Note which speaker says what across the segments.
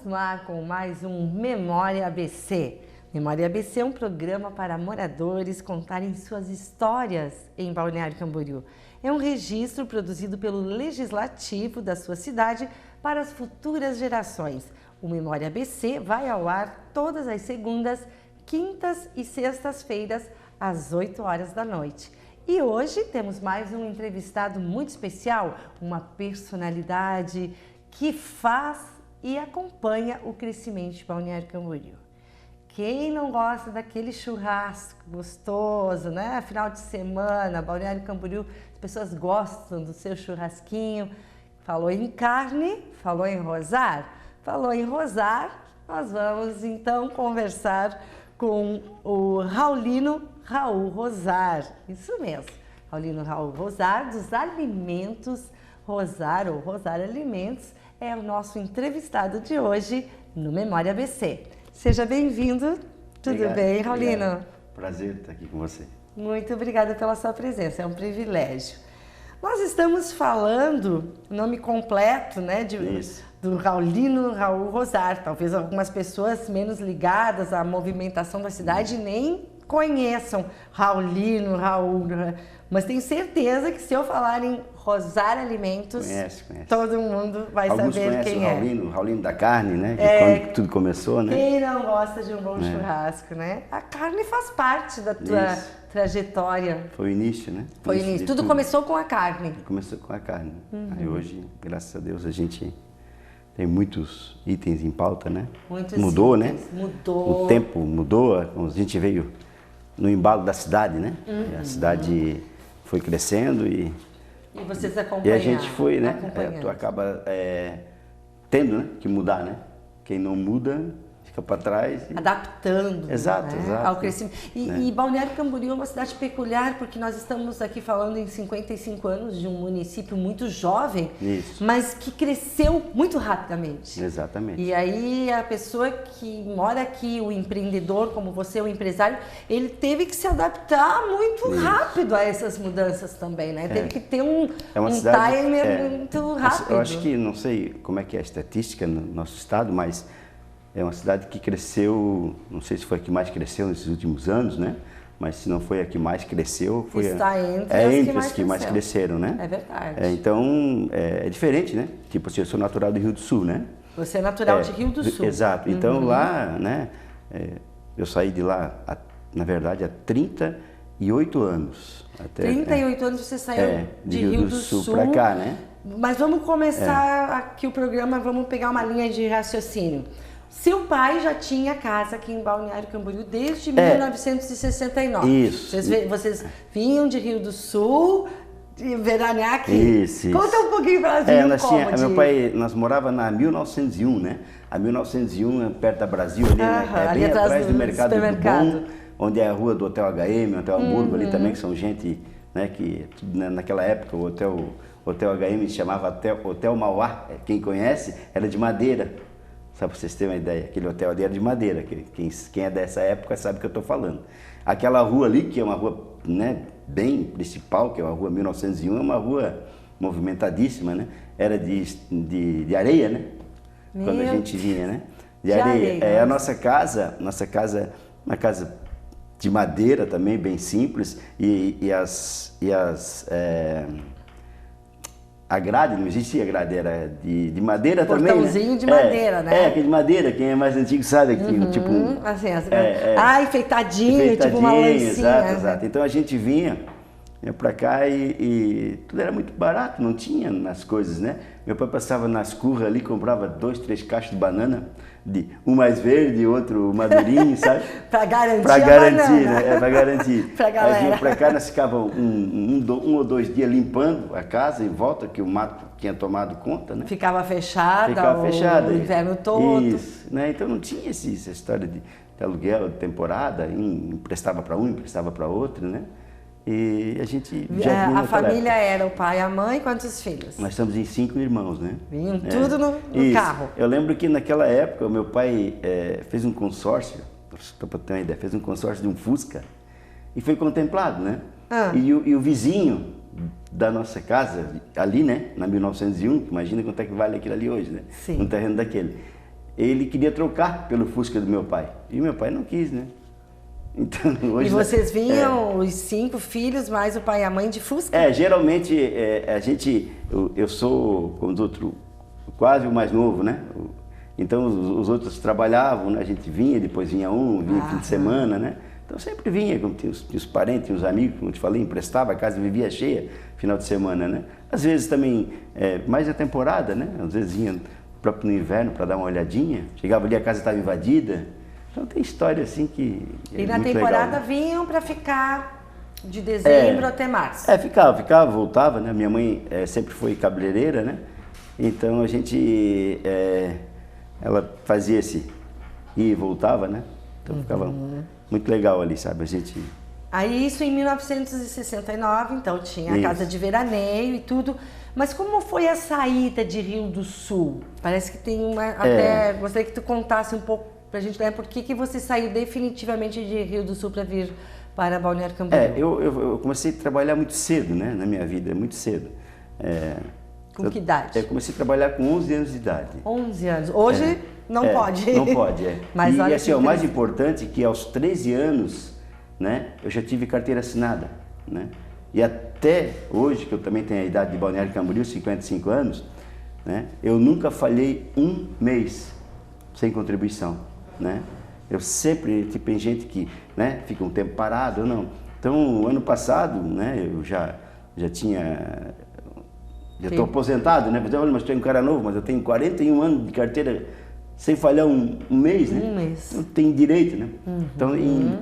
Speaker 1: Estamos no ar com mais um Memória ABC. Memória ABC é um programa para moradores contarem suas histórias em Balneário Camboriú. É um registro produzido pelo Legislativo da sua cidade para as futuras gerações. O Memória ABC vai ao ar todas as segundas, quintas e sextas-feiras, às 8 horas da noite. E hoje temos mais um entrevistado muito especial, uma personalidade que faz e acompanha o crescimento de Balneário Camboriú. Quem não gosta daquele churrasco gostoso, né? Final de semana, Balneário Camboriú, as pessoas gostam do seu churrasquinho. Falou em carne, falou em rosar. Falou em rosar, nós vamos então conversar com o Raul Rosar. Isso mesmo, Raul Rosar, dos Alimentos Rosar, ou Rosar Alimentos, é o nosso entrevistado de hoje no Memória ABC. Seja bem-vindo. Tudo
Speaker 2: Obrigado,
Speaker 1: bem, Raulino?
Speaker 2: Obrigado. Prazer estar aqui com você.
Speaker 1: Muito obrigada pela sua presença, é um privilégio. Nós estamos falando, o nome completo, né, do Raul Rosar. Talvez algumas pessoas menos ligadas à movimentação da cidade nem conheçam Raul, mas tenho certeza que se eu falar em Rosar Alimentos,
Speaker 2: conhece.
Speaker 1: Todo mundo vai
Speaker 2: Alguns
Speaker 1: saber quem é.
Speaker 2: O Raulino da carne, né? Quando tudo começou, né?
Speaker 1: Quem não gosta de um bom churrasco, né? A carne faz parte da tua trajetória.
Speaker 2: Foi o início, né?
Speaker 1: Foi o início. Tudo começou com a carne.
Speaker 2: Começou com a carne. Aí hoje, graças a Deus, a gente tem muitos itens em pauta, né? Mudou, né?
Speaker 1: Mudou.
Speaker 2: O tempo mudou, a gente veio no embalo da cidade, né? A cidade foi crescendo e
Speaker 1: vocês acompanharam.
Speaker 2: E a gente foi, né? Tu acaba tendo, né, que mudar, né? Quem não muda fica para trás.
Speaker 1: Adaptando.
Speaker 2: Exato,
Speaker 1: né?
Speaker 2: exato.
Speaker 1: Ao crescimento. E Balneário Camboriú é uma cidade peculiar, porque nós estamos aqui falando em 55 anos de um município muito jovem, mas que cresceu muito rapidamente.
Speaker 2: Exatamente.
Speaker 1: E aí a pessoa que mora aqui, o empreendedor, como você, o empresário, ele teve que se adaptar muito rápido a essas mudanças também, né? Teve que ter um timer muito rápido.
Speaker 2: Eu acho que, não sei como é que é a estatística no nosso estado, mas é uma cidade que cresceu, não sei se foi a que mais cresceu nesses últimos anos, né? Mas se não foi a que mais cresceu, foi
Speaker 1: está entre
Speaker 2: as que mais cresceram, né?
Speaker 1: É verdade.
Speaker 2: Então, é diferente, né? Tipo assim, eu sou natural do Rio do Sul, né?
Speaker 1: Você é natural de Rio do Sul.
Speaker 2: Exato. Então, lá, né? Eu saí de lá, na verdade, há 38 anos.
Speaker 1: 38 anos você saiu
Speaker 2: de Rio do Sul para cá, né?
Speaker 1: Mas vamos começar aqui o programa, vamos pegar uma linha de raciocínio. Seu pai já tinha casa aqui em Balneário Camboriú desde 1969.
Speaker 2: Isso.
Speaker 1: Vocês vinham de Rio do Sul, de veranear aqui.
Speaker 2: Isso.
Speaker 1: Conta um pouquinho pra gente
Speaker 2: Meu pai, nós morávamos na 1901, né? A 1901 é perto da Brasil, ali, bem atrás do Mercado do Bom, onde é a rua do Hotel HM, Hotel Hamburgo, ali também, que são gente, né, que naquela época o Hotel HM se chamava Hotel Mauá, quem conhece, era de madeira. Só para vocês terem uma ideia, aquele hotel ali era de madeira, quem é dessa época sabe o que eu estou falando. Aquela rua ali, que é uma rua, né, bem principal, que é uma rua 1901, é uma rua movimentadíssima, né? Era de areia, né? Quando a gente vinha, né? De areia. A nossa casa, uma casa de madeira também, bem simples, a grade, não existia grade, era de madeira também, né?
Speaker 1: Portãozinho de madeira, né?
Speaker 2: Aquele de madeira, quem é mais antigo sabe, que tipo...
Speaker 1: Enfeitadinho, tipo uma lancinha.
Speaker 2: Exato. Então a gente vinha pra cá e tudo era muito barato, não tinha nas coisas, né? Meu pai passava nas curras ali, comprava 2, 3 caixas de banana, um mais verde e outro madurinho, sabe?
Speaker 1: Pra garantir
Speaker 2: né? Pra garantir.
Speaker 1: Pra galera.
Speaker 2: Aí vinha pra cá, nós ficávamos um ou 2 dias limpando a casa em volta, que o mato tinha tomado conta, né?
Speaker 1: Ficava fechada o inverno todo.
Speaker 2: Isso, né? Então não tinha essa história de aluguel, de temporada, emprestava para um, emprestava para outro, né? E a gente já
Speaker 1: a família era o pai, a mãe, quantos filhos?
Speaker 2: Nós estamos em 5 irmãos, né?
Speaker 1: Vinham tudo no carro.
Speaker 2: Eu lembro que naquela época o meu pai fez um consórcio, para ter uma ideia, fez um consórcio de um Fusca e foi contemplado, né? E o vizinho da nossa casa, ali, né? Na 1901, imagina quanto é que vale aquilo ali hoje, né?
Speaker 1: Sim.
Speaker 2: Um terreno daquele. ele queria trocar pelo Fusca do meu pai. E meu pai não quis, né? Então, hoje,
Speaker 1: e vocês vinham, os 5 filhos, mais o pai e a mãe de Fusca?
Speaker 2: Geralmente eu sou, como os outros, quase o mais novo, né? Então os outros trabalhavam, né? A gente vinha, depois vinha fim de semana, né? Então sempre vinha, como tinha os parentes, tinha os amigos, como eu te falei, emprestava, a casa vivia cheia final de semana, né? Às vezes também, mais a temporada, né? Às vezes vinha próprio no inverno para dar uma olhadinha, chegava ali, a casa estava invadida. Então tem história assim que
Speaker 1: E na temporada legal, né? Vinham para ficar de dezembro até março?
Speaker 2: Ficava, voltava, né? Minha mãe sempre foi cabeleireira, né? Então a gente, ela fazia esse ia e voltava, né? Então ficava muito legal ali, sabe? A gente...
Speaker 1: Aí isso em 1969, então tinha a casa de veraneio e tudo. Mas como foi a saída de Rio do Sul? Parece que tem uma... Até gostaria que tu contasse um pouco pra gente, né? Por que você saiu definitivamente de Rio do Sul para vir para Balneário Camboriú?
Speaker 2: Eu comecei a trabalhar muito cedo, né? Na minha vida, muito cedo.
Speaker 1: Com que idade?
Speaker 2: Eu comecei a trabalhar com 11 anos de idade.
Speaker 1: 11 anos. Hoje não pode.
Speaker 2: Não pode,
Speaker 1: Mas
Speaker 2: e assim, o mais importante é que aos 13 anos, né? Eu já tive carteira assinada, né? E até hoje, que eu também tenho a idade de Balneário Camboriú, 55 anos, né? Eu nunca falhei um mês sem contribuição, né? Eu sempre, tem gente que, né, fica um tempo parado, ou não. Então, ano passado, né, eu já estou aposentado, né? Olha, mas tu é um cara novo, mas eu tenho 41 anos de carteira sem falhar um mês, né?
Speaker 1: Um mês.
Speaker 2: Então, tem direito, né? Então,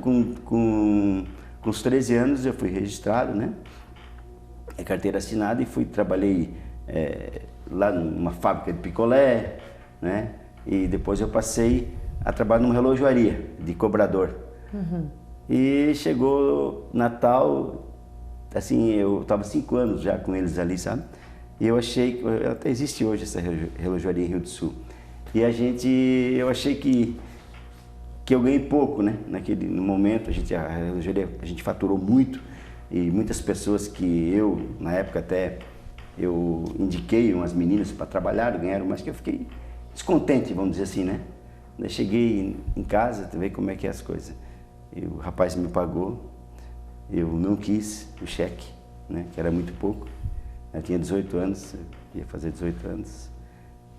Speaker 2: com os 13 anos eu fui registrado, né? Carteira assinada e trabalhei lá numa fábrica de picolé, né? E depois eu passei a trabalhar numa relojoaria de cobrador. E chegou Natal, assim, eu estava 5 anos já com eles ali, sabe? E eu achei, até existe hoje essa relojoaria em Rio do Sul. E eu achei que eu ganhei pouco, né? No momento, a relojoaria, a gente faturou muito. E muitas pessoas que na época até, eu indiquei umas meninas para trabalhar, ganharam, mas que eu fiquei descontente, vamos dizer assim, né? Daí cheguei em casa, tu vê como é que é as coisas. E o rapaz me pagou, eu não quis o cheque, né? Que era muito pouco. Eu tinha 18 anos, ia fazer 18 anos.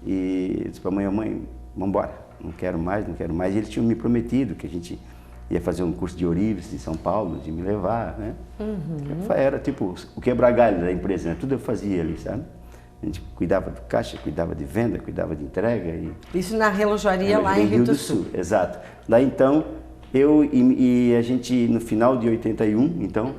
Speaker 2: E disse para a mãe, vamos embora, não quero mais. E eles tinham me prometido que a gente ia fazer um curso de ourives em São Paulo, de me levar, né? Era tipo o quebra-galho da empresa, né? Tudo eu fazia ali, sabe? A gente cuidava do caixa, cuidava de venda, cuidava de entrega.
Speaker 1: Isso na relojoaria lá em Rio do Sul.
Speaker 2: Exato. Daí então, a gente, no final de 81, então,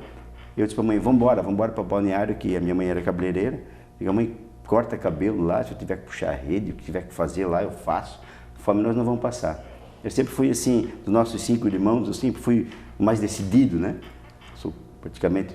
Speaker 2: eu disse para a mãe, vamos embora para Balneário, que a minha mãe era cabeleireira. Digo, mãe, corta cabelo lá, se eu tiver que puxar a rede, o que tiver que fazer lá, eu faço. Fome nós não vamos passar. Eu sempre fui assim, dos nossos 5 irmãos, eu sempre fui o mais decidido, né? Sou praticamente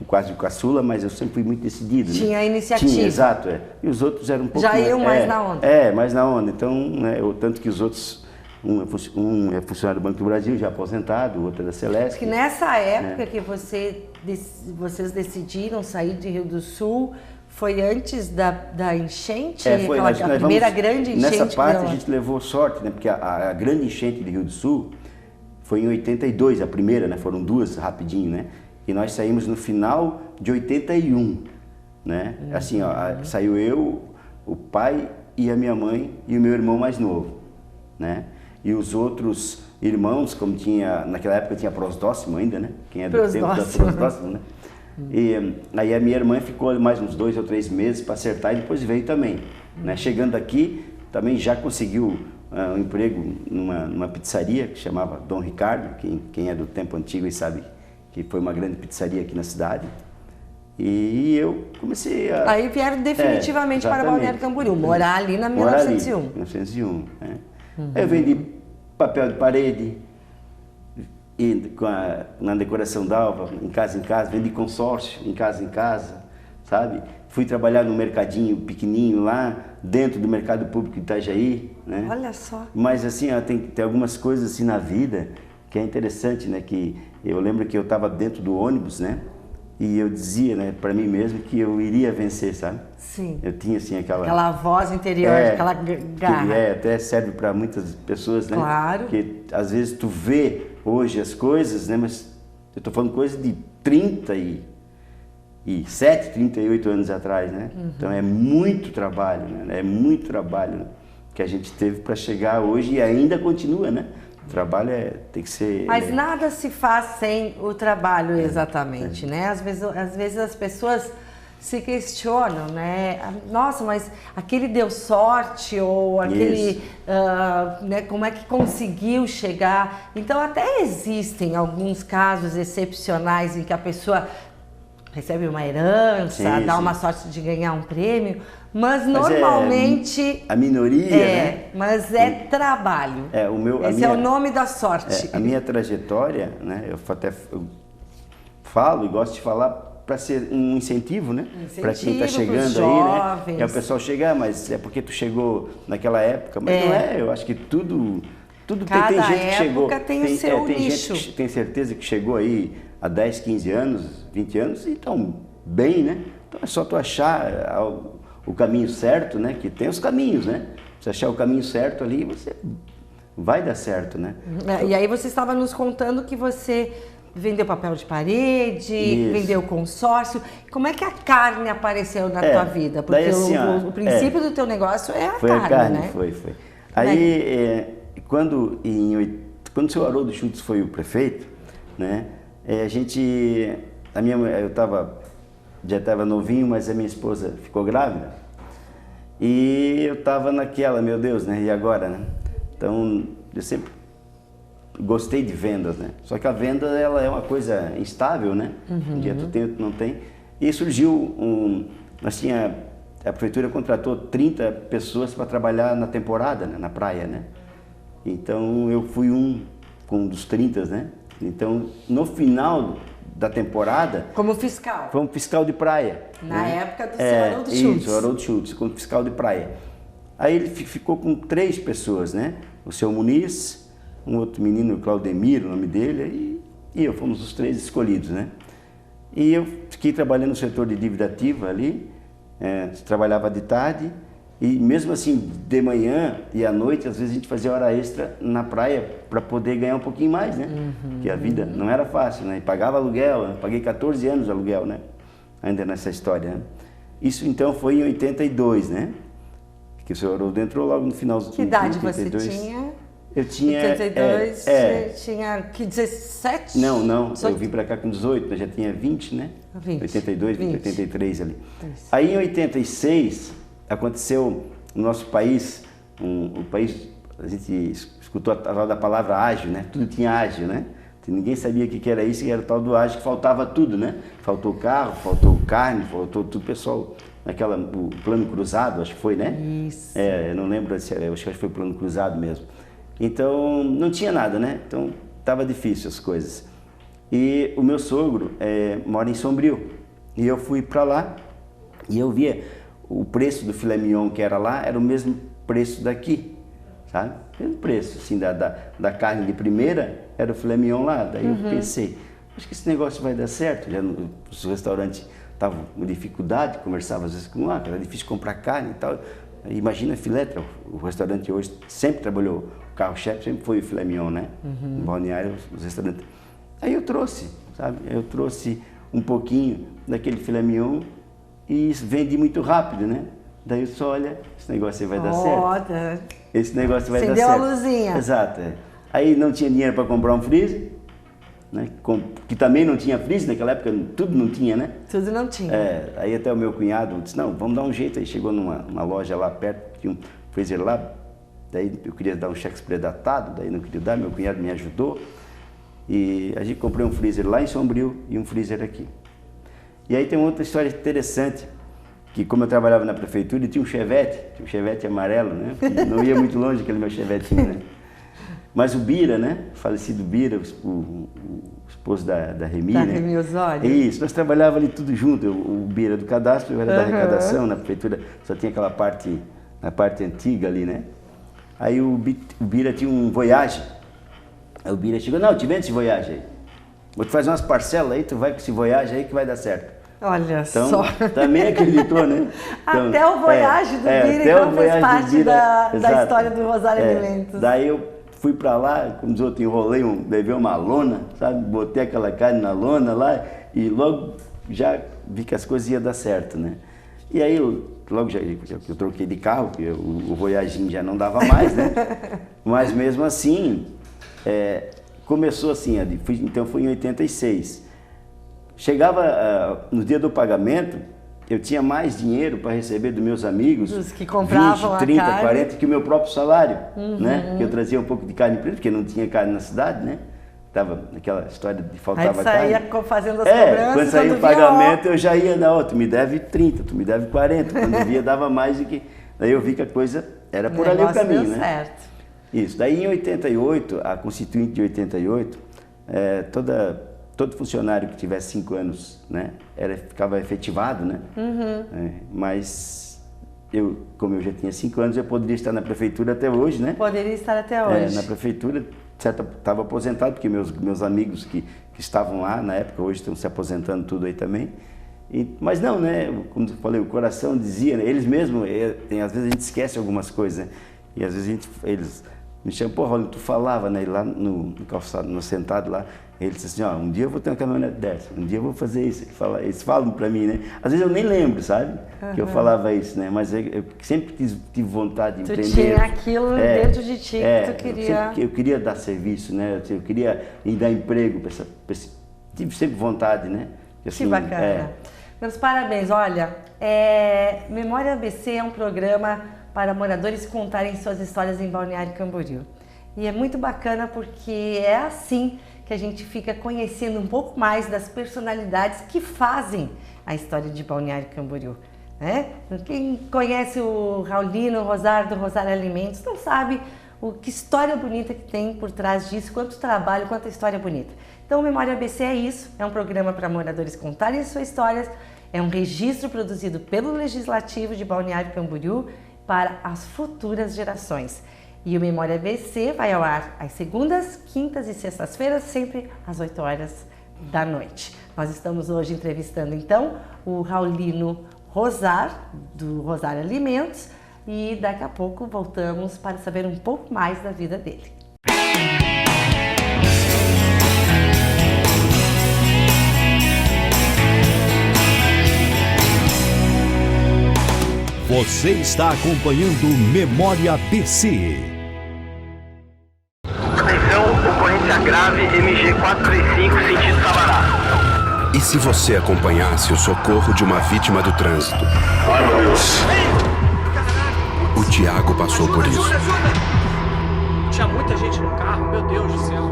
Speaker 2: quase o caçula, mas eu sempre fui muito decidido.
Speaker 1: Tinha
Speaker 2: né?
Speaker 1: iniciativa.
Speaker 2: Tinha, exato. E os outros eram um pouco
Speaker 1: já iam mais na onda.
Speaker 2: Mais na onda. Então, né, tanto que os outros, um é funcionário do Banco do Brasil, já aposentado, o outro é da Celeste.
Speaker 1: Porque nessa época que vocês decidiram sair de Rio do Sul, foi antes da enchente?
Speaker 2: Foi,
Speaker 1: a primeira grande enchente?
Speaker 2: Nessa parte a gente levou sorte, né? Porque a grande enchente de Rio do Sul foi em 82, a primeira, né? Foram 2 rapidinho, né? E nós saímos no final de 81, né? Assim, saiu eu, o pai e a minha mãe e o meu irmão mais novo, né? E os outros irmãos, como naquela época tinha prosdóximo ainda, né? Quem é do tempo da prosdóximo, né? E aí a minha irmã ficou mais uns 2 ou 3 meses para acertar e depois veio também, né? Chegando aqui, também já conseguiu um emprego numa pizzaria que chamava Dom Ricardo, quem é do tempo antigo e sabe que foi uma grande pizzaria aqui na cidade. E eu comecei a...
Speaker 1: Aí vieram definitivamente para Balneário Camboriú, morar ali na 1901.
Speaker 2: Ali, 1901, né? Aí eu vendi papel de parede, e na decoração d'alva, em casa, vendi consórcio, em casa, sabe? Fui trabalhar no mercadinho pequenininho lá, dentro do mercado público de Itajaí, né?
Speaker 1: Olha só.
Speaker 2: Mas assim, tem algumas coisas assim na vida que é interessante, né? Que eu lembro que eu estava dentro do ônibus, né? E eu dizia, né, para mim mesmo que eu iria vencer, sabe?
Speaker 1: Sim.
Speaker 2: Eu tinha assim aquela
Speaker 1: voz interior, aquela garra.
Speaker 2: Que até serve para muitas pessoas, né?
Speaker 1: Claro.
Speaker 2: Que às vezes tu vê hoje as coisas, né, mas eu estou falando coisa de 37, 38 anos atrás, né? Então é muito trabalho, né? É muito trabalho, né, que a gente teve para chegar hoje e ainda continua, né? O trabalho tem que ser...
Speaker 1: Mas nada se faz sem o trabalho, exatamente, né? Às vezes as pessoas se questionam, né? Nossa, mas aquele deu sorte ou aquele, né? Como é que conseguiu chegar? Então até existem alguns casos excepcionais em que a pessoa recebe uma herança, dá uma sorte de ganhar um prêmio, mas normalmente...
Speaker 2: a minoria, né?
Speaker 1: Mas é trabalho. Esse é o nome da sorte.
Speaker 2: A minha trajetória, né? Eu falo e gosto de falar para ser um incentivo, né? Para quem está chegando aí, né? E o pessoal chegar, mas é porque tu chegou naquela época, mas não é. Eu acho que tudo tem gente que chegou.
Speaker 1: Cada época tem o seu nicho.
Speaker 2: Gente que tem certeza que chegou aí há 10, 15 anos, 20 anos e estão bem, né? Então é só tu achar o caminho certo, né? Que tem os caminhos, né? Se achar o caminho certo ali, você vai dar certo, né?
Speaker 1: E aí você estava nos contando que você vendeu papel de parede, vendeu consórcio. Como é que a carne apareceu na tua vida? Porque
Speaker 2: daí, assim,
Speaker 1: o princípio do teu negócio é a carne, né?
Speaker 2: Foi. Aí, quando o senhor Haroldo Schultz foi o prefeito, né? Eu já estava novinho, mas a minha esposa ficou grávida. E eu estava naquela, meu Deus, né? E agora, né? Então, eu sempre gostei de vendas, né? Só que a venda, ela é uma coisa instável, né? Um dia tu tem, outro não tem. E surgiu a prefeitura contratou 30 pessoas para trabalhar na temporada, né? Na praia, né? Então, eu fui um dos 30, né? Então, no final da temporada...
Speaker 1: Como fiscal?
Speaker 2: Como fiscal de praia.
Speaker 1: Na época do senhor Haroldo Schultz.
Speaker 2: Isso, o Haroldo Schultz, como fiscal de praia. Aí ele ficou com 3 pessoas, né? O seu Muniz, um outro menino, o Claudemir, o nome dele, e eu, fomos os 3 escolhidos, né? E eu fiquei trabalhando no setor de dívida ativa ali, trabalhava de tarde, e mesmo assim, de manhã e à noite, às vezes a gente fazia hora extra na praia para poder ganhar um pouquinho mais, né? Porque a vida não era fácil, né? E pagava aluguel, né? Paguei 14 anos de aluguel, né? Ainda nessa história, né? Isso então foi em 82, né? Que o senhor Haroldo entrou logo no final de 82.
Speaker 1: Que idade você tinha?
Speaker 2: Eu tinha...
Speaker 1: 82, você tinha que 17?
Speaker 2: Não, 18? Eu vim para cá com 18, eu já tinha 20, né?
Speaker 1: 20.
Speaker 2: 82,
Speaker 1: 20.
Speaker 2: 83 ali.
Speaker 1: Isso.
Speaker 2: Aí em 86... aconteceu no nosso país, o país, a gente escutou a tal da palavra ágil, né? Tudo tinha ágil, né? Ninguém sabia o que era isso, que era o tal do ágil, que faltava tudo, né? Faltou carro, faltou carne, faltou tudo, pessoal, o plano cruzado, acho que foi, né?
Speaker 1: Isso.
Speaker 2: Eu não lembro, acho que foi o plano cruzado mesmo. Então, não tinha nada, né? Então, estava difícil as coisas. E o meu sogro mora em Sombrio, e eu fui para lá, e eu via... o preço do filé mignon que era lá era o mesmo preço daqui, sabe? O mesmo preço, assim, da carne de primeira era o filé mignon lá. Daí eu pensei, acho que esse negócio vai dar certo. Já os restaurantes estavam com dificuldade, conversava às vezes com era difícil comprar carne e tal. Imagina filé, o restaurante hoje sempre trabalhou, o carro-chefe sempre foi o filé mignon, né? No balneário, os restaurantes. Aí eu trouxe, sabe? Eu trouxe um pouquinho daquele filé mignon e vendi muito rápido, né? Daí eu só, olha, esse negócio aí vai dar certo. Esse negócio vai dar certo.
Speaker 1: Acendeu a luzinha.
Speaker 2: Exato. Aí não tinha dinheiro para comprar um freezer, né? Que também não tinha freezer naquela época, tudo não tinha, né?
Speaker 1: Tudo não tinha.
Speaker 2: Aí até o meu cunhado disse, não, vamos dar um jeito. Aí chegou numa loja lá perto, tinha um freezer lá, daí eu queria dar um cheque pré-datado, daí não queria dar, meu cunhado me ajudou. E a gente comprou um freezer lá em Sombrio e um freezer aqui. E aí tem uma outra história interessante, que como eu trabalhava na prefeitura, tinha um Chevette amarelo, né? Não ia muito longe aquele meu Chevetinho, né? Mas o Bira, né? O falecido Bira, o esposo da Remi, né?
Speaker 1: Remi Osório.
Speaker 2: Isso, nós trabalhávamos ali tudo junto, o Bira do cadastro, eu era da arrecadação, na prefeitura só tinha aquela parte, na parte antiga ali, né? Aí o Bira tinha um Voyage, aí o Bira chegou, não, te vende esse Voyage aí. vou te fazer umas parcelas aí, tu vai com esse Voyage aí que vai dar certo.
Speaker 1: Olha
Speaker 2: então,
Speaker 1: só.
Speaker 2: Também acreditou, né? Então,
Speaker 1: até o Voyage do Bira, então, fez parte da história do Rosário Alimentos.
Speaker 2: Daí eu fui pra lá, como os outros, levei uma lona, sabe? Botei aquela carne na lona lá e logo já vi que as coisas iam dar certo, né? E aí, logo eu troquei de carro, porque o Voyaginho já não dava mais, né? Mas mesmo assim, começou assim, então foi em 86. Chegava no dia do pagamento, eu tinha mais dinheiro para receber dos meus amigos,
Speaker 1: os que compravam
Speaker 2: 20, 30,
Speaker 1: a carne.
Speaker 2: 40, que o meu próprio salário, né? Que eu trazia um pouco de carne preta, porque não tinha carne na cidade, né? Tava naquela história de faltava carne.
Speaker 1: Aí saía fazendo as cobranças.
Speaker 2: Quando saía o pagamento, eu já ia, não, tu me deve 30, tu me deve 40. Quando via, dava mais do que... Daí eu vi que a coisa era por ali o caminho, né?
Speaker 1: Certo.
Speaker 2: Isso. Daí em 88, a Constituinte de 88, todo funcionário que tivesse 5 anos, né, ficava efetivado, né? Mas como eu já tinha 5 anos, eu poderia estar na prefeitura até hoje, né?
Speaker 1: Poderia estar até hoje.
Speaker 2: Na prefeitura, estava aposentado, porque meus amigos que estavam lá na época, hoje estão se aposentando tudo aí também. Mas não, né? Como eu falei, o coração dizia, né? Eles mesmos, às vezes a gente esquece algumas coisas, né? E às vezes eles me chamam, pô, Raul, tu falava, né? Lá no calçado, no sentado lá, ele disse assim, um dia eu vou ter uma caminhonete dessa, um dia eu vou fazer isso. Eles falam pra mim, né? Às vezes eu nem lembro, sabe? Que eu falava isso, né? Mas eu sempre tive vontade de empreender.
Speaker 1: Tu tinha aquilo dentro de ti que tu queria...
Speaker 2: Eu queria dar serviço, né? Eu queria dar emprego tive sempre vontade, né?
Speaker 1: Assim, que bacana. Meus parabéns. Olha, Memória ABC é um programa para moradores contarem suas histórias em Balneário Camboriú. E é muito bacana porque é assim que a gente fica conhecendo um pouco mais das personalidades que fazem a história de Balneário Camboriú. Né? Quem conhece o Raulino Rosário do Rosário Alimentos não sabe que história bonita que tem por trás disso, quanto trabalho, quanta história bonita. Então, o Memória ABC é isso, é um programa para moradores contarem suas histórias, é um registro produzido pelo Legislativo de Balneário Camboriú para as futuras gerações. E o Memória ABC vai ao ar às segundas, quintas e sextas-feiras, sempre às 8 horas da noite. Nós estamos hoje entrevistando, então, o Raulino Rosário, do Rosário Alimentos, e daqui a pouco voltamos para saber um pouco mais da vida dele.
Speaker 3: Você está acompanhando Memória ABC.
Speaker 4: Atenção, ocorrência grave, MG 435, sentido Sabará.
Speaker 5: E se você acompanhasse o socorro de uma vítima do trânsito?
Speaker 4: Ai, meu Deus.
Speaker 5: O Tiago passou por isso.
Speaker 6: Tinha muita gente no carro, meu Deus do céu.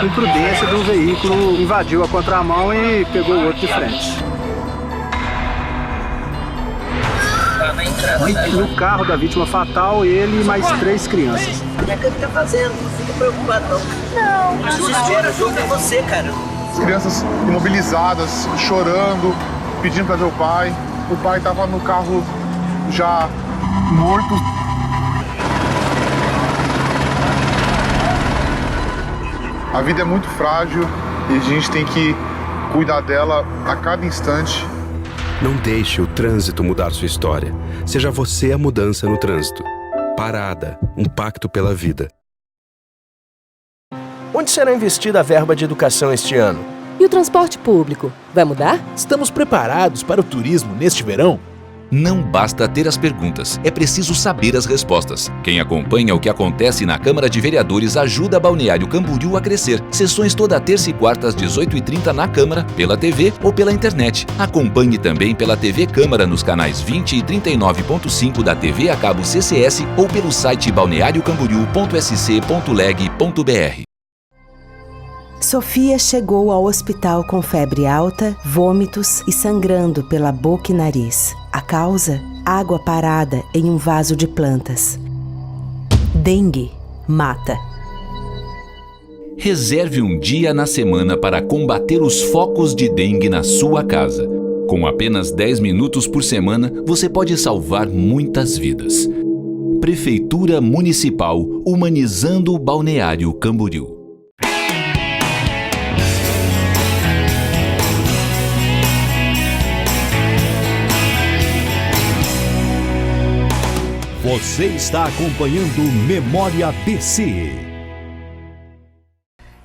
Speaker 7: Imprudência do veículo, invadiu a contramão e pegou o outro de frente. No carro da vítima fatal, ele e mais 3 crianças.
Speaker 8: O que é que ele tá fazendo? Não fica preocupado, não. Não. Desespero, ajuda você, cara.
Speaker 9: As crianças imobilizadas, chorando, pedindo para ver o pai. O pai estava no carro já morto. A vida é muito frágil e a gente tem que cuidar dela a cada instante.
Speaker 5: Não deixe o trânsito mudar sua história. Seja você a mudança no trânsito. Parada, um pacto pela vida.
Speaker 10: Onde será investida a verba de educação este ano?
Speaker 11: E o transporte público? Vai mudar?
Speaker 12: Estamos preparados para o turismo neste verão?
Speaker 13: Não basta ter as perguntas, é preciso saber as respostas. Quem acompanha o que acontece na Câmara de Vereadores ajuda Balneário Camboriú a crescer. Sessões toda terça e quarta às 18h30 na Câmara, pela TV ou pela internet. Acompanhe também pela TV Câmara nos canais 20 e 39.5 da TV a cabo CCS ou pelo site balneariocamboriú.sc.leg.br.
Speaker 14: Sofia chegou ao hospital com febre alta, vômitos e sangrando pela boca e nariz. A causa? Água parada em um vaso de plantas. Dengue mata.
Speaker 13: Reserve um dia na semana para combater os focos de dengue na sua casa. Com apenas 10 minutos por semana, você pode salvar muitas vidas. Prefeitura Municipal, humanizando o Balneário Camboriú.
Speaker 3: Você está acompanhando Memória ABC.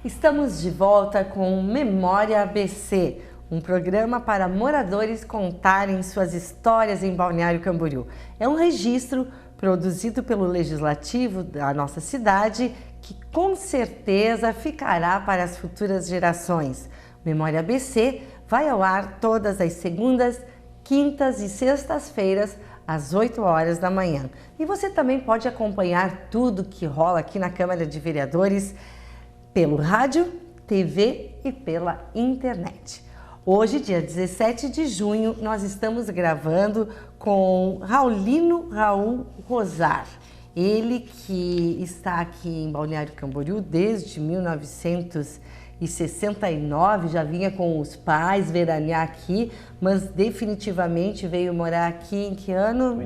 Speaker 1: Estamos de volta com Memória ABC, um programa para moradores contarem suas histórias em Balneário Camboriú. É um registro produzido pelo Legislativo da nossa cidade que com certeza ficará para as futuras gerações. Memória ABC vai ao ar todas as segundas, quintas e sextas-feiras, às 8 horas da manhã. E você também pode acompanhar tudo que rola aqui na Câmara de Vereadores pelo rádio, TV e pela internet. Hoje, dia 17 de junho, nós estamos gravando com Raul Rosar. Ele que está aqui em Balneário Camboriú desde 1969, já vinha com os pais veranear aqui, mas definitivamente veio morar aqui em que ano?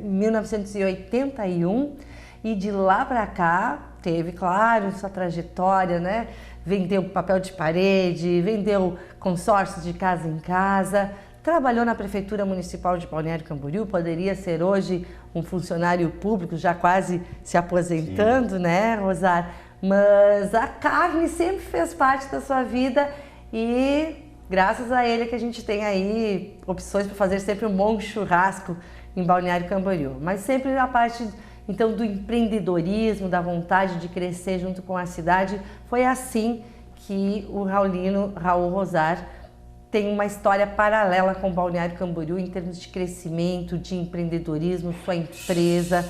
Speaker 1: 1981. E de lá para cá teve, claro, sua trajetória, né? Vendeu papel de parede, vendeu consórcios de casa em casa, trabalhou na Prefeitura Municipal de Balneário Camboriú, poderia ser hoje um funcionário público, já quase se aposentando, sim, né, Rosar? Mas a carne sempre fez parte da sua vida e graças a ele que a gente tem aí opções para fazer sempre um bom churrasco em Balneário Camboriú. Mas sempre a parte, então, do empreendedorismo, da vontade de crescer junto com a cidade, foi assim que o Raul Rosar tem uma história paralela com Balneário Camboriú em termos de crescimento, de empreendedorismo, sua empresa,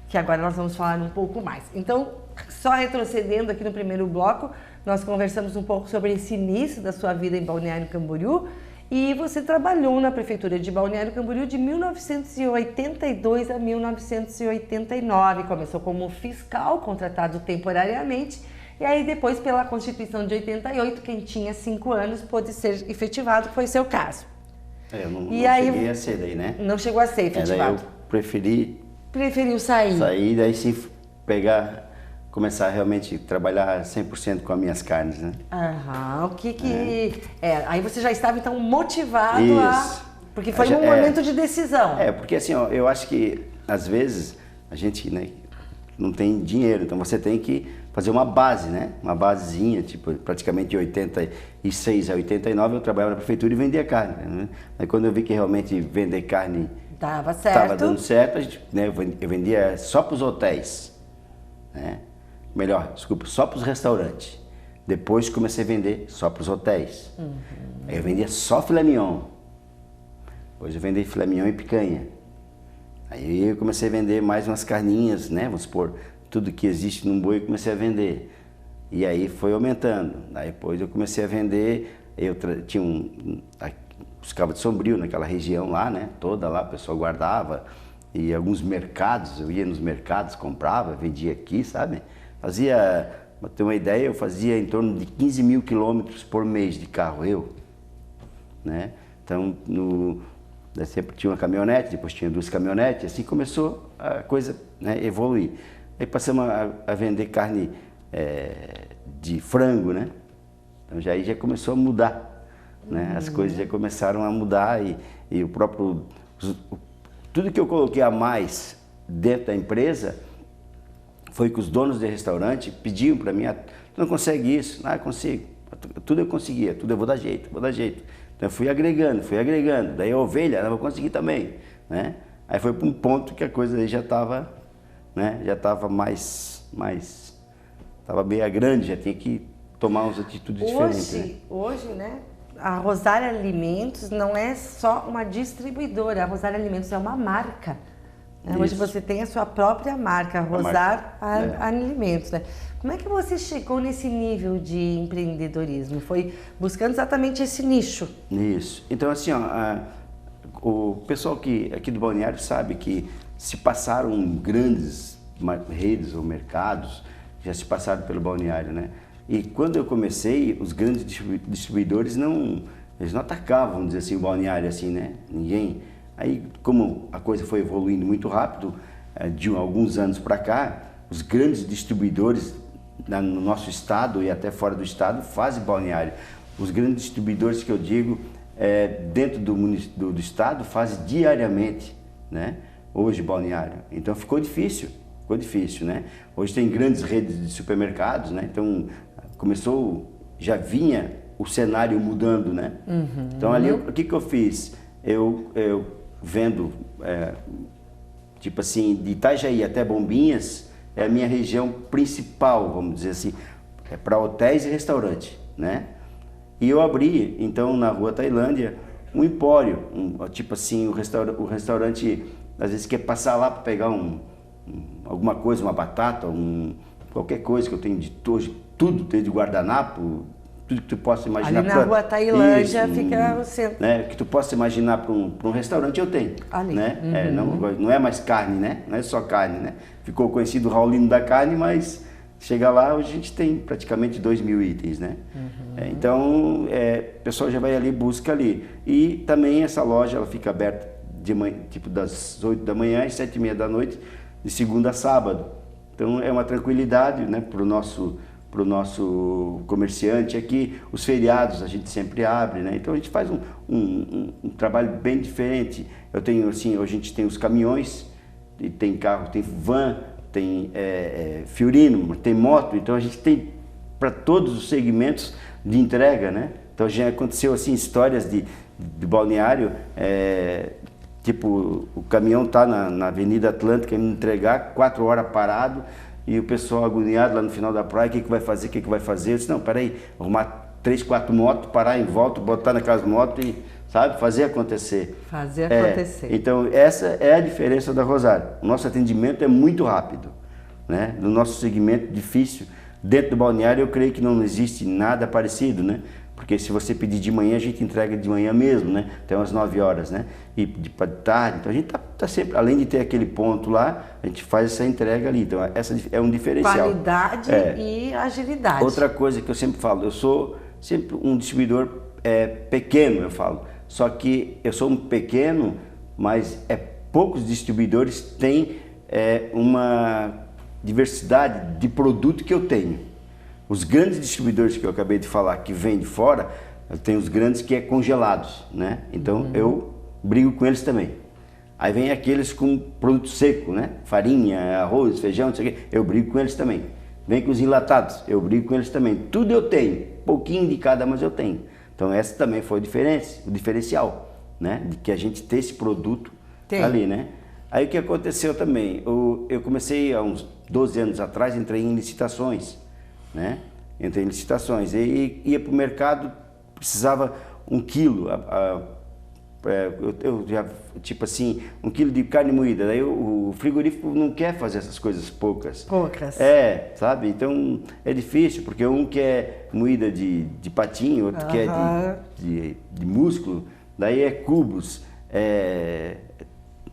Speaker 1: que agora nós vamos falar um pouco mais. Então, só retrocedendo aqui no primeiro bloco, nós conversamos um pouco sobre esse início da sua vida em Balneário Camboriú e você trabalhou na Prefeitura de Balneário Camboriú de 1982 a 1989. Começou como fiscal, contratado temporariamente, e aí depois, pela Constituição de 88, quem tinha 5 anos pôde ser efetivado, foi seu caso.
Speaker 2: Eu não cheguei a ser daí, né?
Speaker 1: Não chegou a ser efetivado.
Speaker 2: Daí eu preferiu sair.
Speaker 1: Sair,
Speaker 2: daí sim começar realmente a trabalhar 100% com as minhas carnes, né?
Speaker 1: Aham, aí você já estava então motivado porque foi um momento de decisão.
Speaker 2: Porque assim, ó, eu acho que às vezes a gente, né, não tem dinheiro, então você tem que fazer uma base, né? Uma basezinha, tipo, praticamente de 86 a 89 eu trabalhava na prefeitura e vendia carne, né? Aí quando eu vi que realmente vender carne estava dando certo, eu vendia só para os hotéis, né? Só para os restaurantes. Depois comecei a vender só para os hotéis. Aí eu vendia só filé mignon. Depois eu vendi filé mignon e picanha. Aí eu comecei a vender mais umas carninhas, né? Vamos supor, tudo que existe num boi eu comecei a vender. E aí foi aumentando. Aí depois eu comecei a vender, tinha os Cabo de Sombrio, naquela região lá, né? Toda lá, o pessoal guardava. E alguns mercados, eu ia nos mercados, comprava, vendia aqui, sabe? Para ter uma ideia, eu fazia em torno de 15 mil quilômetros por mês de carro, né? Então, sempre tinha uma caminhonete, depois tinha 2 caminhonetes, assim começou a coisa, né, evoluir. Aí passamos a vender carne de frango, né? Então já começou a mudar, né? As coisas já começaram a mudar e o próprio... Tudo que eu coloquei a mais dentro da empresa foi que os donos de restaurante pediam para mim, tu não consegue isso? Eu consigo. Tudo eu conseguia, tudo eu vou dar jeito. Então eu fui agregando. Daí a ovelha, eu vou conseguir também, né? Aí foi para um ponto que a coisa aí já estava, né? Já estava estava meio grande, já tinha que tomar umas atitudes diferentes. Né?
Speaker 1: Hoje, né? A Rosar Alimentos não é só uma distribuidora, a Rosar Alimentos é uma marca. Hoje você tem a sua própria marca, Rosar Alimentos, né? Como é que você chegou nesse nível de empreendedorismo? Foi buscando exatamente esse nicho?
Speaker 2: Isso. Então, assim, o pessoal aqui do Balneário sabe que se passaram grandes redes ou mercados, já se passaram pelo Balneário, né? E quando eu comecei, os grandes distribuidores eles não atacavam, vamos dizer assim, o Balneário, assim, né? Ninguém... Aí, como a coisa foi evoluindo muito rápido, de alguns anos para cá, os grandes distribuidores no nosso estado e até fora do estado fazem balneário. Os grandes distribuidores que eu digo, dentro do estado, fazem diariamente, né? hoje balneário. Então ficou difícil, né? Hoje tem grandes redes de supermercados, né? Então já vinha o cenário mudando, né? Então ali o que eu fiz? Eu vendo, tipo assim, de Itajaí até Bombinhas, é a minha região principal, vamos dizer assim, para hotéis e restaurantes, né? E eu abri, então, na Rua Tailândia, um empório, tipo assim, o restaurante às vezes quer passar lá para pegar alguma coisa, uma batata, qualquer coisa que eu tenho de tudo, desde guardanapo, tudo que tu possa imaginar.
Speaker 1: Ali na Rua Tailândia fica o centro.
Speaker 2: Né, que tu possa imaginar para um restaurante, eu tenho. Ali. Né? Não é mais carne, né? Não é só carne, né? Ficou conhecido o Raulino da carne, mas chega lá, hoje a gente tem praticamente 2.000 itens, né? Então, o pessoal já vai ali, busca ali. E também essa loja, ela fica aberta de manhã, tipo das 8 da manhã às 7h30 da noite, de segunda a sábado. Então, é uma tranquilidade, né, para o nosso comerciante aqui. Os feriados a gente sempre abre, né? Então, a gente faz um trabalho bem diferente. Eu tenho, assim, hoje a gente tem os caminhões, tem carro, tem van, tem Fiorino, tem moto, então a gente tem para todos os segmentos de entrega, né? Então já aconteceu assim histórias de balneário, tipo o caminhão tá na Avenida Atlântica me entregar 4 horas parado e o pessoal agoniado lá no final da praia, o que vai fazer? Eu disse, não, peraí, arrumar 3, 4 motos, parar em volta, botar naquelas motos e, sabe, fazer acontecer.
Speaker 1: Fazer acontecer.
Speaker 2: Então, essa é a diferença da Rosário. O nosso atendimento é muito rápido, né? No nosso segmento difícil, dentro do balneário, eu creio que não existe nada parecido, né? Porque se você pedir de manhã, a gente entrega de manhã mesmo, né? Até umas 9 horas, né? E de tarde. Então, a gente tá sempre, além de ter aquele ponto lá, a gente faz essa entrega ali. Então, essa é um diferencial.
Speaker 1: Qualidade e agilidade.
Speaker 2: Outra coisa que eu sempre falo, eu sou sempre um distribuidor pequeno, eu falo. Só que eu sou um pequeno, mas poucos distribuidores têm uma diversidade de produto que eu tenho. Os grandes distribuidores que eu acabei de falar, que vêm de fora, tem os grandes que congelados, né? Então eu brigo com eles também. Aí vem aqueles com produto seco, né? Farinha, arroz, feijão, não sei o quê. Eu brigo com eles também. Vem com os enlatados, eu brigo com eles também. Tudo eu tenho, pouquinho de cada, mas eu tenho. Então essa também foi o diferencial, né? De que a gente ter esse produto ali, né? Aí o que aconteceu também? Eu comecei há uns 12 anos atrás, entrei em licitações, né? Entrei em licitações e ia para o mercado, precisava 1 quilo, eu já, tipo assim, 1 quilo de carne moída. Daí o frigorífico não quer fazer essas coisas poucas. Sabe? Então é difícil, porque um quer moída de patinho, outro quer de músculo, daí é cubos.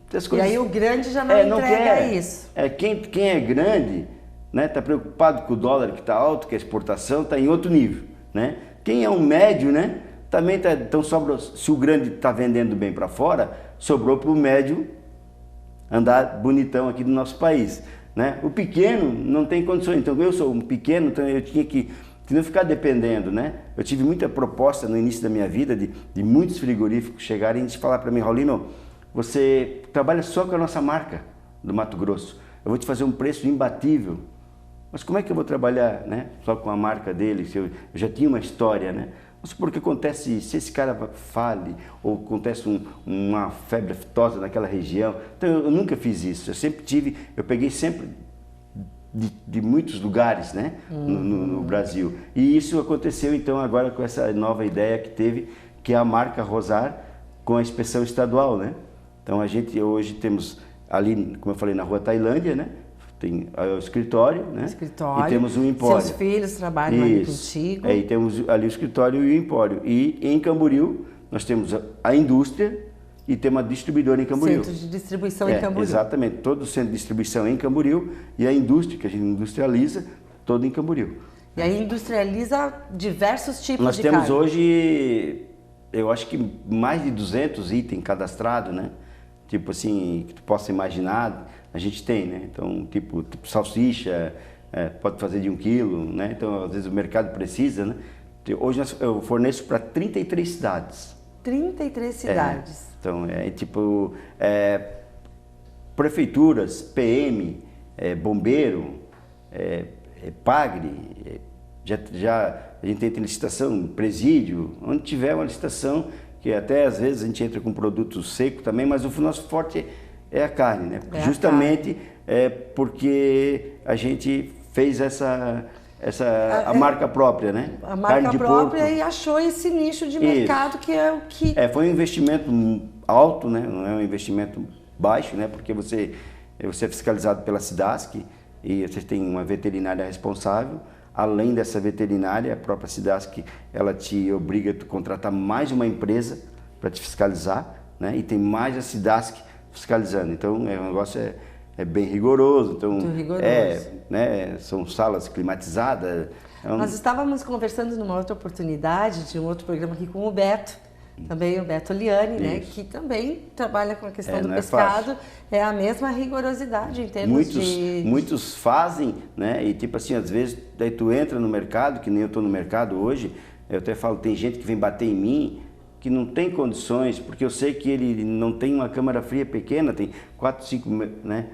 Speaker 2: Coisas,
Speaker 1: e aí o grande já não entrega isso.
Speaker 2: Quem é grande, né, tá preocupado com o dólar que está alto, que a exportação está em outro nível, né? Quem é um médio, né, também tá, então sobra, se o grande está vendendo bem para fora, sobrou para o médio andar bonitão aqui no nosso país, né? O pequeno não tem condições, então eu sou um pequeno, então eu tinha que não ficar dependendo, né? Eu tive muita proposta no início da minha vida de muitos frigoríficos chegarem e falar para mim, Raulino, você trabalha só com a nossa marca do Mato Grosso, eu vou te fazer um preço imbatível. Mas como é que eu vou trabalhar, né, só com a marca dele, se eu já tinha uma história, né? Mas porque acontece, se esse cara fale, ou acontece uma febre aftosa naquela região, então eu nunca fiz isso, eu peguei sempre de muitos lugares, né, no Brasil. E isso aconteceu então agora com essa nova ideia que teve, que é a marca Rosar com a inspeção estadual, né? Então a gente hoje temos ali, como eu falei, na Rua Tailândia, né? Tem o escritório, né? E temos um empório.
Speaker 1: Seus filhos trabalham ali contigo.
Speaker 2: E temos ali o escritório e o empório. E em Camboriú, nós temos a indústria e temos a distribuidora em Camboriú.
Speaker 1: Centro de distribuição em Camboriú.
Speaker 2: Exatamente, todo o centro de distribuição em Camboriú e a indústria, que a gente industrializa, todo em Camboriú.
Speaker 1: E aí industrializa diversos tipos
Speaker 2: nós
Speaker 1: de
Speaker 2: temos
Speaker 1: carne.
Speaker 2: Hoje, eu acho que mais de 200 itens cadastrados, né? Tipo assim, que tu possa imaginar, a gente tem, né? Então, tipo salsicha, pode fazer de 1 quilo, né? Então, às vezes o mercado precisa, né? Hoje eu forneço para 33 cidades.
Speaker 1: 33 cidades.
Speaker 2: Então, tipo, prefeituras, PM, bombeiro, PAGRE, já a gente entra em licitação, presídio, onde tiver uma licitação, que até às vezes a gente entra com produto seco também, mas o nosso forte é a carne, né? Justamente porque a gente fez a marca própria, né?
Speaker 1: A marca própria e achou esse nicho de mercado que é o que...
Speaker 2: Foi um investimento alto, né? Não é um investimento baixo, né? Porque você é fiscalizado pela SIDASC e você tem uma veterinária responsável. Além dessa veterinária, a própria SIDASC, ela te obriga a contratar mais uma empresa para te fiscalizar, né? E tem mais a SIDASC fiscalizando. Então, o negócio é bem rigoroso. Então,
Speaker 1: muito rigoroso.
Speaker 2: Né? São salas climatizadas.
Speaker 1: Nós estávamos conversando numa outra oportunidade, de um outro programa aqui com o Beto, também o Beto Liani, né, que também trabalha com a questão do pescado. É a mesma rigorosidade em termos
Speaker 2: Muitos fazem, né, e tipo assim, às vezes, daí tu entra no mercado, que nem eu estou no mercado hoje, eu até falo, tem gente que vem bater em mim, que não tem condições, porque eu sei que ele não tem uma câmara fria pequena, tem 4, 5 né,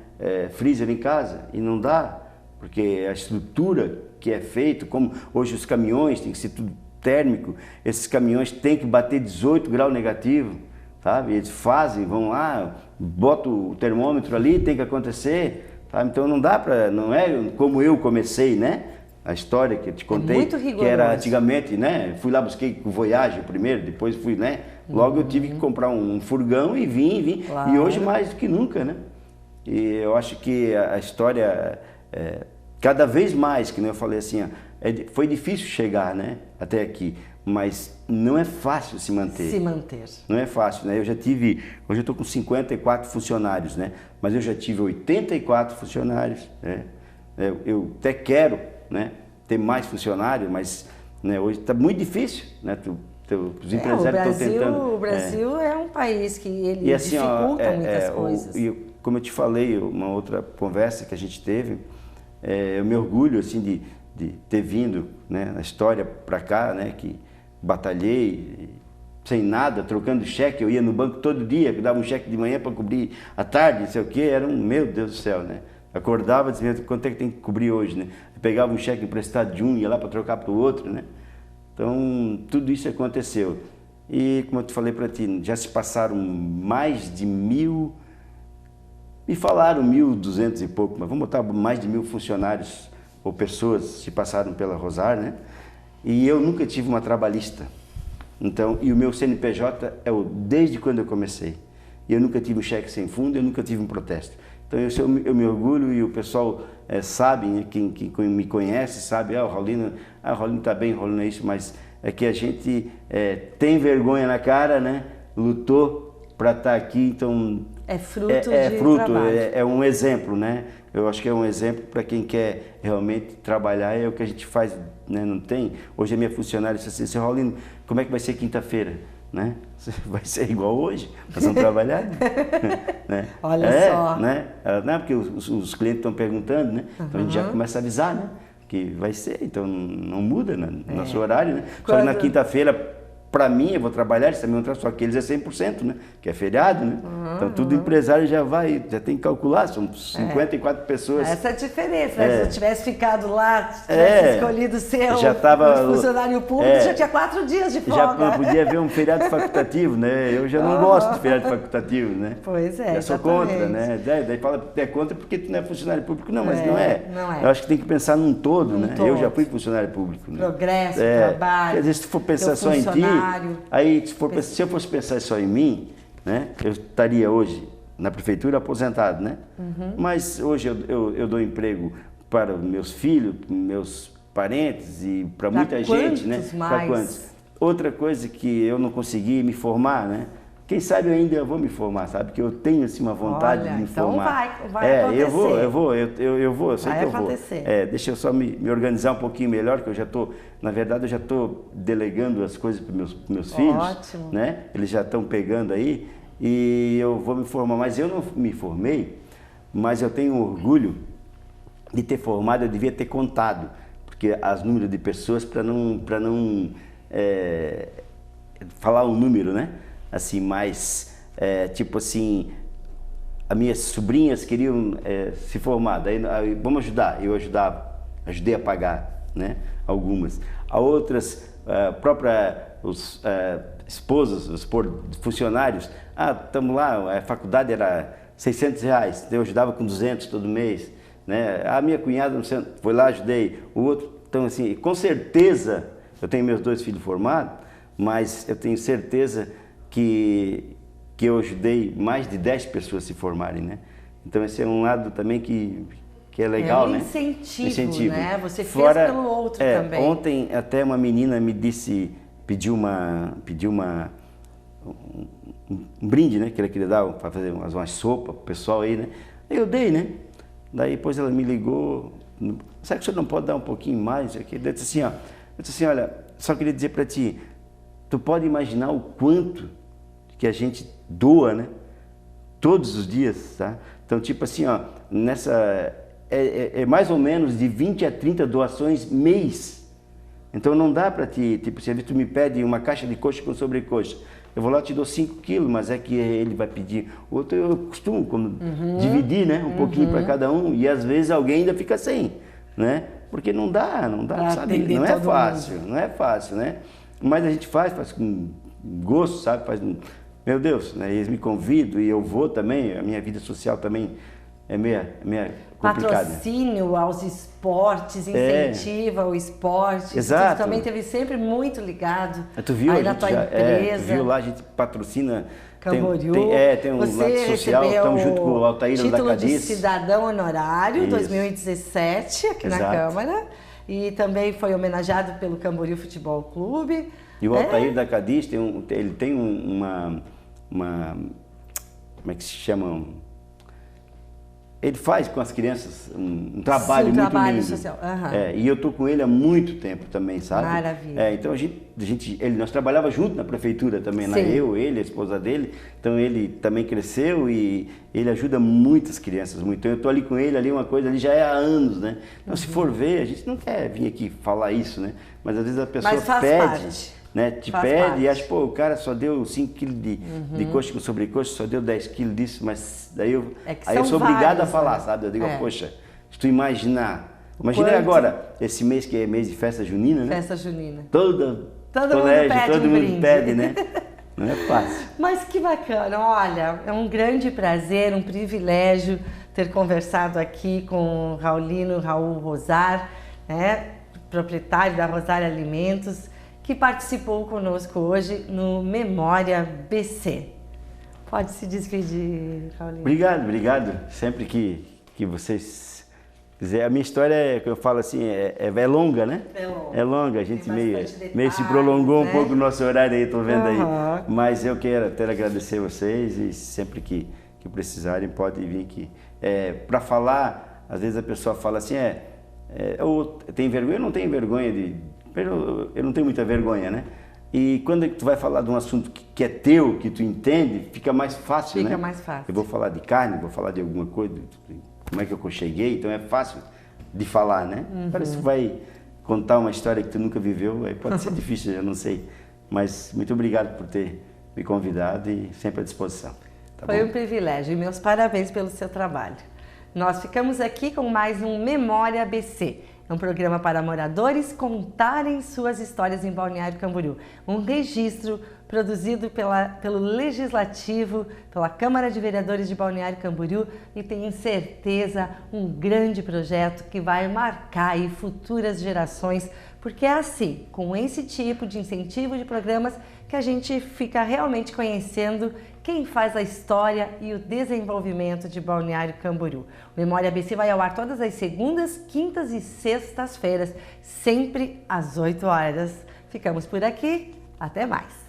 Speaker 2: freezer em casa, e não dá, porque a estrutura que é feita, como hoje os caminhões, tem que ser tudo térmico, esses caminhões têm que bater 18 graus negativo, sabe? Eles fazem, vão lá, botam o termômetro ali, tem que acontecer, sabe? Então não dá para, não é como eu comecei, né? A história que eu te contei, que era antigamente, né? Fui lá, busquei o Voyage primeiro, depois fui, né? Logo eu tive que comprar um furgão e vim. Claro. E hoje mais do que nunca, né? E eu acho que a história, cada vez mais, que nem eu falei assim, foi difícil chegar, né, até aqui, mas não é fácil se manter. Não é fácil, né? Hoje eu estou com 54 funcionários, né? Mas eu já tive 84 funcionários, né? Eu até quero, né, ter mais funcionários, mas, né, hoje está muito difícil, né? Os empresários estão tentando...
Speaker 1: O Brasil é um país que ele assim, dificulta muitas coisas.
Speaker 2: Como eu te falei, uma outra conversa que a gente teve, eu me orgulho assim de ter vindo, né, na história para cá, né, que batalhei sem nada, trocando cheque, eu ia no banco todo dia, dava um cheque de manhã para cobrir à tarde, não sei o que, meu Deus do céu, né? Acordava dizendo quanto é que tem que cobrir hoje, né? Eu pegava um cheque emprestado de um, ia lá para trocar para o outro, né? Então, tudo isso aconteceu. E, como eu te falei para ti, já se passaram mais de 1.000, me falaram 1.200 e pouco, mas vamos botar mais de 1.000 funcionários ou pessoas se passaram pela Rosar, né? E eu nunca tive uma trabalhista. Então, e o meu CNPJ desde quando eu comecei. E eu nunca tive um cheque sem fundo, eu nunca tive um protesto. Então, eu me orgulho e o pessoal sabe, né? Quem me conhece sabe, o Raulino está bem, o Raulino é isso, mas é que a gente tem vergonha na cara, né? Lutou para estar aqui, então...
Speaker 1: É fruto de trabalho.
Speaker 2: É um exemplo, né? Eu acho que é um exemplo para quem quer realmente trabalhar, é o que a gente faz, né? Não tem... Hoje a minha funcionária disse assim, Raulino, como é que vai ser quinta-feira? Né? Vai ser igual hoje? Nós vamos trabalhar? Né?
Speaker 1: Olha só.
Speaker 2: Né? Não, porque os clientes estão perguntando, né? Então a gente já começa a avisar, né? Que vai ser, então não muda no nosso horário, né? Só que na quinta-feira, para mim, eu vou trabalhar, eles também vão trabalhar, só que eles é 100%, né? Que é feriado, né? Então tudo empresário já tem que calcular, são 54 pessoas.
Speaker 1: Essa é a diferença, né? Se eu tivesse ficado lá, tivesse escolhido ser um funcionário público, já tinha 4 dias de folga.
Speaker 2: Já podia ver um feriado facultativo, né? Eu já não gosto de feriado facultativo, né?
Speaker 1: Pois é,
Speaker 2: eu sou contra, né? Daí fala, é contra porque tu não é funcionário público. Não, mas não é. Eu acho que tem que pensar num todo, né? Eu já fui funcionário público. Né?
Speaker 1: Progresso, trabalho.
Speaker 2: Às vezes, se tu for pensar só em ti, aí se eu fosse pensar só em mim, né? Eu estaria hoje na prefeitura aposentado, né? Mas hoje eu dou emprego para meus filhos, meus parentes e para muita gente, né? Para quantos? Outra coisa que eu não consegui me formar, né? Quem sabe eu ainda vou me formar, sabe? Porque eu tenho assim uma vontade de me formar.
Speaker 1: Então vai acontecer.
Speaker 2: Eu vou, eu sei que eu vou.
Speaker 1: Acontecer.
Speaker 2: Deixa eu só me organizar um pouquinho melhor, que eu já estou, na verdade, eu já estou delegando as coisas para meus filhos.
Speaker 1: Ótimo.
Speaker 2: Né? Eles já estão pegando aí e eu vou me formar. Mas eu não me formei, mas eu tenho orgulho de ter formado, eu devia ter contado, porque as números de pessoas para não falar um número, né? Assim, mais, tipo assim, as minhas sobrinhas queriam se formar, daí vamos ajudar, eu ajudei a pagar, né, algumas. A outras, os esposas, os funcionários, estamos lá, a faculdade era R$600, eu ajudava com 200 todo mês, né? A minha cunhada foi lá, ajudei, o outro, então assim, com certeza, eu tenho meus 2 filhos formados, mas eu tenho certeza que eu ajudei mais de 10 pessoas a se formarem, né? Então esse é um lado também que é legal, né?
Speaker 1: Incentivo, né? Você fez pelo outro também.
Speaker 2: Ontem até uma menina me pediu um brinde, né? Que ela queria dar para fazer umas sopas pro pessoal aí, né? Aí eu dei, né? Daí depois ela me ligou, será que o senhor não pode dar um pouquinho mais? Eu disse assim, olha, só queria dizer para ti, tu pode imaginar o quanto que a gente doa, né? Todos os dias, tá? Então, tipo assim, ó, é mais ou menos de 20 a 30 doações mês. Então não dá para ti, tipo, se tu me pede uma caixa de coxa com sobrecoxa, eu vou lá e te dou 5 quilos, mas é que ele vai pedir. Outro eu costumo dividir, né? Um pouquinho para cada um, e às vezes alguém ainda fica sem, né? Porque não dá, sabe? Não é fácil, né? Mas a gente faz com gosto, sabe? Meu Deus, né? Eles me convidam e eu vou também, a minha vida social também é meio complicada.
Speaker 1: Patrocínio aos esportes, incentiva o esporte.
Speaker 2: Exato.
Speaker 1: Tu também esteve sempre muito ligado.
Speaker 2: Tu viu,
Speaker 1: aí na tua empresa.
Speaker 2: Tu viu lá, a gente patrocina
Speaker 1: Camboriú.
Speaker 2: Tem um lado social, estamos junto com o Altair da
Speaker 1: título
Speaker 2: Cadiz.
Speaker 1: de cidadão honorário, 2017, aqui na Câmara. E também foi homenageado pelo Camboriú Futebol Clube.
Speaker 2: E o Altair da Cadiz, ele tem uma como é que se chama? Ele faz com as crianças um trabalho muito lindo.
Speaker 1: Social.
Speaker 2: E eu estou com ele há muito tempo também, sabe?
Speaker 1: Maravilha.
Speaker 2: Então nós trabalhávamos junto na prefeitura também, né? Ele, a esposa dele. Então ele também cresceu e ele ajuda muitas crianças, muito. Então eu estou ali com ele, ali uma coisa, ali já é há anos, né? Então se for ver, a gente não quer vir aqui falar isso, né? Mas às vezes a pessoa pede. Né? Te pede e acha, o cara só deu 5 quilos de coxa com sobrecoxa, só deu 10 quilos disso, mas daí eu sou obrigado a falar, sabe? Eu digo, poxa, se tu imagina agora, esse mês que é mês de festa junina, né?
Speaker 1: Festa junina.
Speaker 2: Todo mundo pede, né? Não é fácil.
Speaker 1: Mas que bacana, olha, é um grande prazer, um privilégio ter conversado aqui com o Raul Rosar, né? Proprietário da Rosar Alimentos, que participou conosco hoje no Memória BC. Pode se despedir, Raulino.
Speaker 2: Obrigado. Sempre que vocês quiserem. A minha história, eu falo assim, é longa, né? É longa. A gente meio se prolongou, né? Um pouco o nosso horário aí, tô vendo aí. Mas eu quero agradecer vocês e sempre que precisarem, podem vir aqui. Para falar, às vezes a pessoa fala assim, tem vergonha? Eu não tenho vergonha eu não tenho muita vergonha, né? E quando tu vai falar de um assunto que é teu, que tu entende, fica mais fácil, né?
Speaker 1: Fica mais fácil.
Speaker 2: Eu vou falar de carne, vou falar de alguma coisa, como é que eu cheguei, então é fácil de falar, né? Parece que vai contar uma história que tu nunca viveu, pode ser difícil, eu não sei. Mas muito obrigado por ter me convidado e sempre à disposição.
Speaker 1: Foi um privilégio e meus parabéns pelo seu trabalho. Nós ficamos aqui com mais um Memória ABC. É um programa para moradores contarem suas histórias em Balneário Camboriú. Um registro produzido pelo Legislativo, pela Câmara de Vereadores de Balneário Camboriú e tenho certeza um grande projeto que vai marcar aí futuras gerações, porque é assim, com esse tipo de incentivo de programas que a gente fica realmente conhecendo quem faz a história e o desenvolvimento de Balneário Camboriú. O Memória ABC vai ao ar todas as segundas, quintas e sextas-feiras, sempre às 8 horas. Ficamos por aqui, até mais!